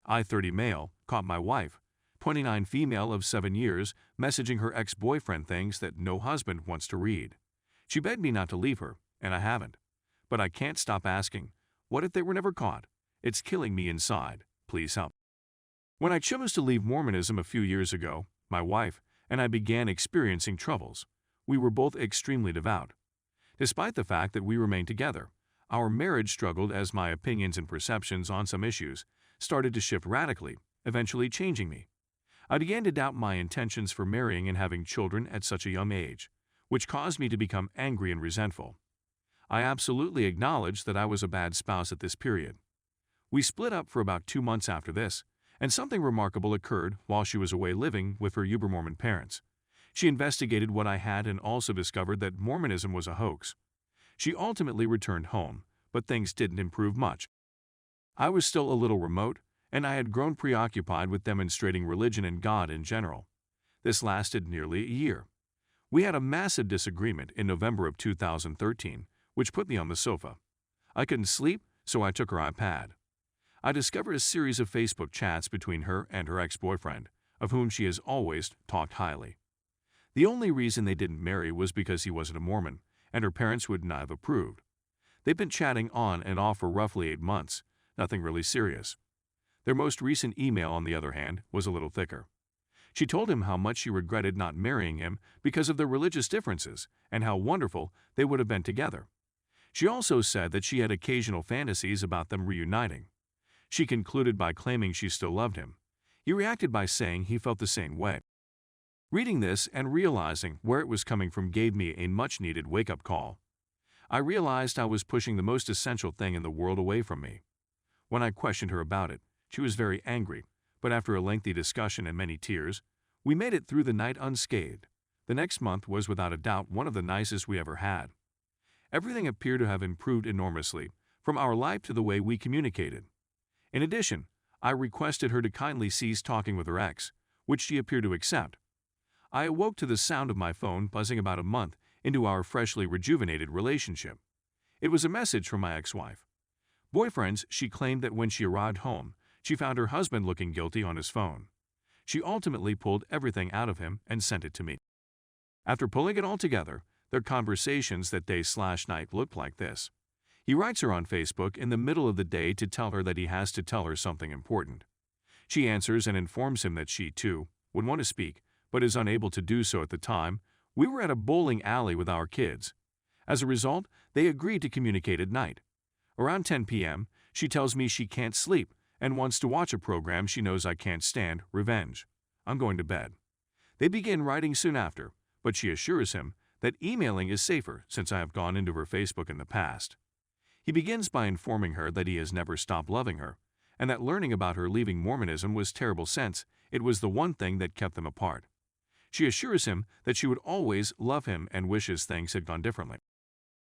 I-30 male, caught my wife, 29 female of 7 years, messaging her ex-boyfriend things that no husband wants to read. She begged me not to leave her, and I haven't. But I can't stop asking, what if they were never caught? It's killing me inside. Please help. When I chose to leave Mormonism a few years ago, my wife and I began experiencing troubles. We were both extremely devout. Despite the fact that we remained together, our marriage struggled as my opinions and perceptions on some issues started to shift radically, eventually changing me. I began to doubt my intentions for marrying and having children at such a young age, which caused me to become angry and resentful. I absolutely acknowledged that I was a bad spouse at this period. We split up for about 2 months after this, and something remarkable occurred while she was away living with her Uber-Mormon parents. She investigated what I had and also discovered that Mormonism was a hoax. She ultimately returned home, but things didn't improve much. I was still a little remote, and I had grown preoccupied with demonstrating religion and God in general. This lasted nearly a year. We had a massive disagreement in November of 2013, which put me on the sofa. I couldn't sleep, so I took her iPad. I discovered a series of Facebook chats between her and her ex-boyfriend, of whom she has always talked highly. The only reason they didn't marry was because he wasn't a Mormon, and her parents would not have approved. They've been chatting on and off for roughly 8 months, nothing really serious. Their most recent email, on the other hand, was a little thicker. She told him how much she regretted not marrying him because of their religious differences and how wonderful they would have been together. She also said that she had occasional fantasies about them reuniting. She concluded by claiming she still loved him. He reacted by saying he felt the same way. Reading this and realizing where it was coming from gave me a much-needed wake-up call. I realized I was pushing the most essential thing in the world away from me. When I questioned her about it, she was very angry, but after a lengthy discussion and many tears, we made it through the night unscathed. The next month was without a doubt one of the nicest we ever had. Everything appeared to have improved enormously, from our life to the way we communicated. In addition, I requested her to kindly cease talking with her ex, which she appeared to accept. I awoke to the sound of my phone buzzing about a month into our freshly rejuvenated relationship. It was a message from my ex-wife. Boyfriends, she claimed that when she arrived home, she found her husband looking guilty on his phone. She ultimately pulled everything out of him and sent it to me. After pulling it all together, their conversations that day/night looked like this. He writes her on Facebook in the middle of the day to tell her that he has to tell her something important. She answers and informs him that she, too, would want to speak, but is unable to do so at the time. We were at a bowling alley with our kids. As a result, they agreed to communicate at night. Around 10 p.m., she tells me she can't sleep and wants to watch a program she knows I can't stand, Revenge. I'm going to bed. They begin writing soon after, but she assures him that emailing is safer since I have gone into her Facebook in the past. He begins by informing her that he has never stopped loving her, and that learning about her leaving Mormonism was terrible since it was the one thing that kept them apart. She assures him that she would always love him and wishes things had gone differently.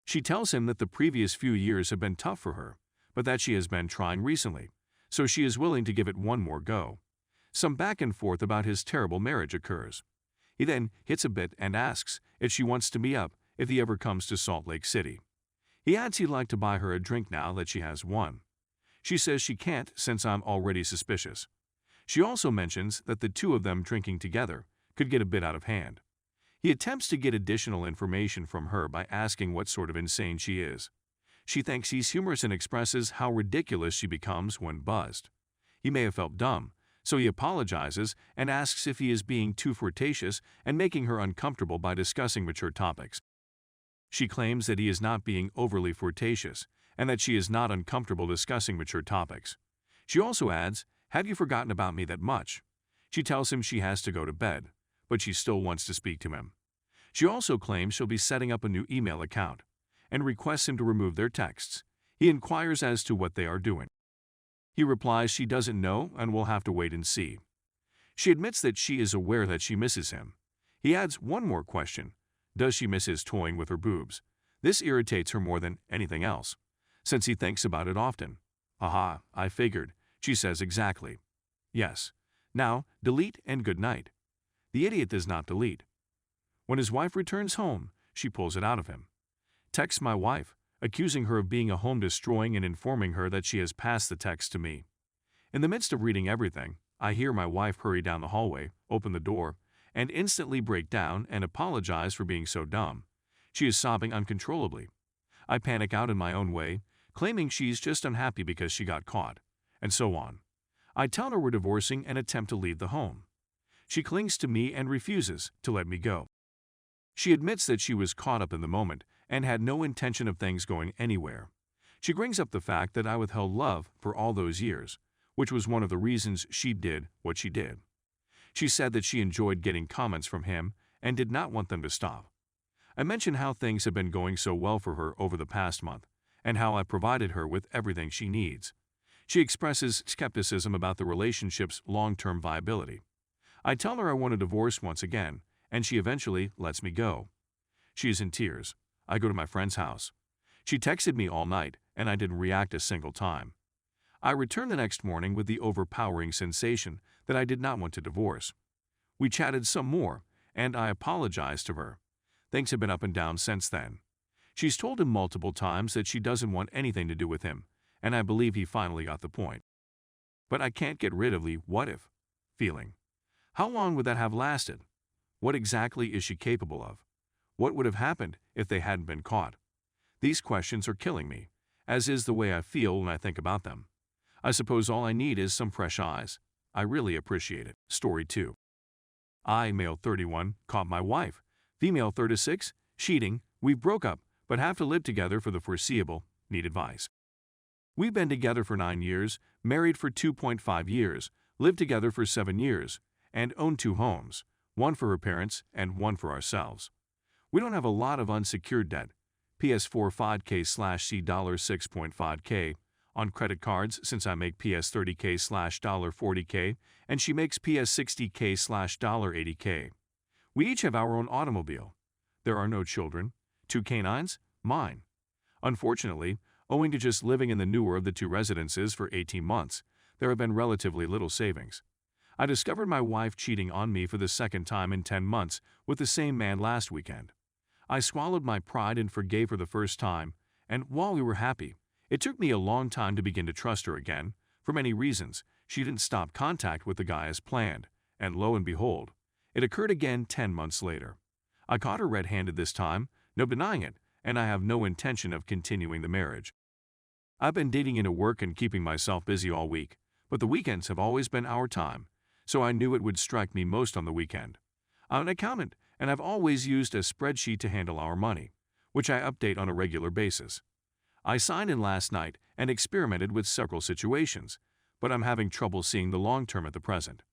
She tells him that the previous few years have been tough for her, but that she has been trying recently, so she is willing to give it one more go. Some back and forth about his terrible marriage occurs. He then hits a bit and asks if she wants to meet up if he ever comes to Salt Lake City. He adds he'd like to buy her a drink now that she has one. She says she can't since I'm already suspicious. She also mentions that the two of them drinking together could get a bit out of hand. He attempts to get additional information from her by asking what sort of insane she is. She thinks he's humorous and expresses how ridiculous she becomes when buzzed. He may have felt dumb, so he apologizes and asks if he is being too flirtatious and making her uncomfortable by discussing mature topics. She claims that he is not being overly flirtatious and that she is not uncomfortable discussing mature topics. She also adds, "Have you forgotten about me that much?" She tells him she has to go to bed, but she still wants to speak to him. She also claims she'll be setting up a new email account and requests him to remove their texts. He inquires as to what they are doing. He replies she doesn't know and will have to wait and see. She admits that she is aware that she misses him. He adds one more question. Does she miss his toying with her boobs? This irritates her more than anything else, since he thinks about it often. "Aha, I figured," she says exactly. Yes. Now, delete and good night. The idiot does not delete. When his wife returns home, she pulls it out of him. Texts my wife, accusing her of being a home destroying and informing her that she has passed the text to me. In the midst of reading everything, I hear my wife hurry down the hallway, open the door, and instantly break down and apologize for being so dumb. She is sobbing uncontrollably. I panic out in my own way, claiming she's just unhappy because she got caught, and so on. I tell her we're divorcing and attempt to leave the home. She clings to me and refuses to let me go. She admits that she was caught up in the moment and had no intention of things going anywhere. She brings up the fact that I withheld love for all those years, which was one of the reasons she did what she did. She said that she enjoyed getting comments from him and did not want them to stop. I mentioned how things have been going so well for her over the past month and how I provided her with everything she needs. She expresses skepticism about the relationship's long-term viability. I tell her I want a divorce once again, and she eventually lets me go. She is in tears. I go to my friend's house. She texted me all night, and I didn't react a single time. I return the next morning with the overpowering sensation that I did not want to divorce. We chatted some more, and I apologized to her. Things have been up and down since then. She's told him multiple times that she doesn't want anything to do with him, and I believe he finally got the point. But I can't get rid of the what-if feeling. How long would that have lasted? What exactly is she capable of? What would have happened if they hadn't been caught? These questions are killing me, as is the way I feel when I think about them. I suppose all I need is some fresh eyes. I really appreciate it. Story 2. I, male 31, caught my wife. Female 36, cheating. We broke up, but have to live together for the foreseeable. Need advice. We've been together for 9 years, married for 2.5 years, lived together for 7 years, and own 2 homes, one for her parents and one for ourselves. We don't have a lot of unsecured debt, PS4 5K/C $6.5K, on credit cards since I make PS 30K/$ 40K and she makes PS 60K/ $80K. We each have our own automobile. There are no children. 2 canines? Mine. Unfortunately, owing to just living in the newer of the 2 residences for 18 months, there have been relatively little savings. I discovered my wife cheating on me for the second time in 10 months with the same man last weekend. I swallowed my pride and forgave her the first time, and while we were happy, it took me a long time to begin to trust her again. For many reasons, she didn't stop contact with the guy as planned, and lo and behold, it occurred again 10 months later. I caught her red-handed this time, no denying it, and I have no intention of continuing the marriage. I've been dating into work and keeping myself busy all week, but the weekends have always been our time, so I knew it would strike me most on the weekend. I'm an accountant, and I've always used a spreadsheet to handle our money, which I update on a regular basis. I signed in last night and experimented with several situations, but I'm having trouble seeing the long term at the present.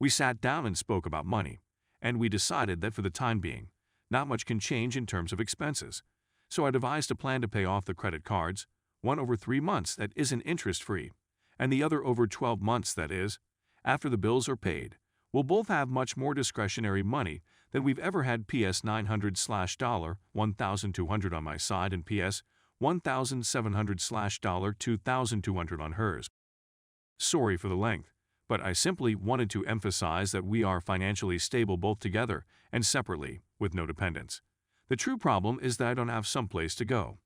We sat down and spoke about money, and we decided that for the time being, not much can change in terms of expenses. So I devised a plan to pay off the credit cards, one over 3 months that isn't interest-free, and the other over 12 months that is. After the bills are paid, we'll both have much more discretionary money than we've ever had. PS 900 / $1,200 on my side and PS 1,700 / $2,200 on hers. Sorry for the length, but I simply wanted to emphasize that we are financially stable both together and separately, with no dependents. The true problem is that I don't have someplace to go.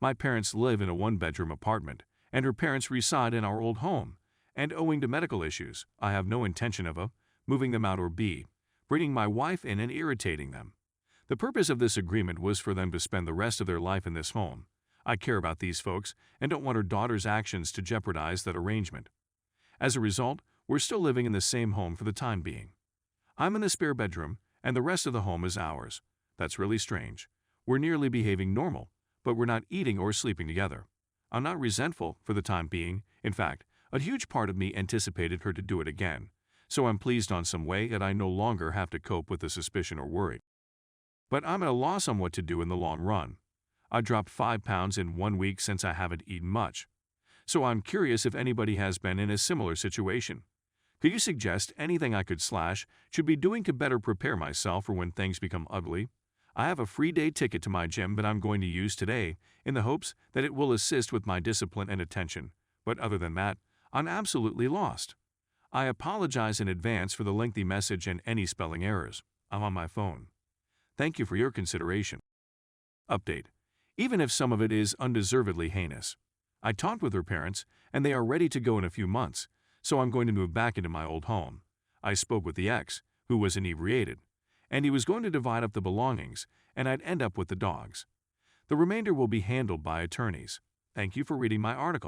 My parents live in a 1-bedroom apartment, and her parents reside in our old home, and owing to medical issues, I have no intention of A, moving them out, or B, bringing my wife in and irritating them. The purpose of this agreement was for them to spend the rest of their life in this home. I care about these folks and don't want her daughter's actions to jeopardize that arrangement. As a result, we're still living in the same home for the time being. I'm in the spare bedroom, and the rest of the home is ours. That's really strange. We're nearly behaving normal, but we're not eating or sleeping together. I'm not resentful for the time being. In fact, a huge part of me anticipated her to do it again, so I'm pleased on some way that I no longer have to cope with the suspicion or worry. But I'm at a loss on what to do in the long run. I dropped 5 pounds in 1 week since I haven't eaten much. So I'm curious if anybody has been in a similar situation. Could you suggest anything I should be doing to better prepare myself for when things become ugly? I have a free day ticket to my gym that I'm going to use today in the hopes that it will assist with my discipline and attention, but other than that, I'm absolutely lost. I apologize in advance for the lengthy message and any spelling errors. I'm on my phone. Thank you for your consideration. Update. Even if some of it is undeservedly heinous, I talked with her parents, and they are ready to go in a few months, so I'm going to move back into my old home. I spoke with the ex, who was inebriated, and he was going to divide up the belongings, and I'd end up with the dogs. The remainder will be handled by attorneys. Thank you for reading my article.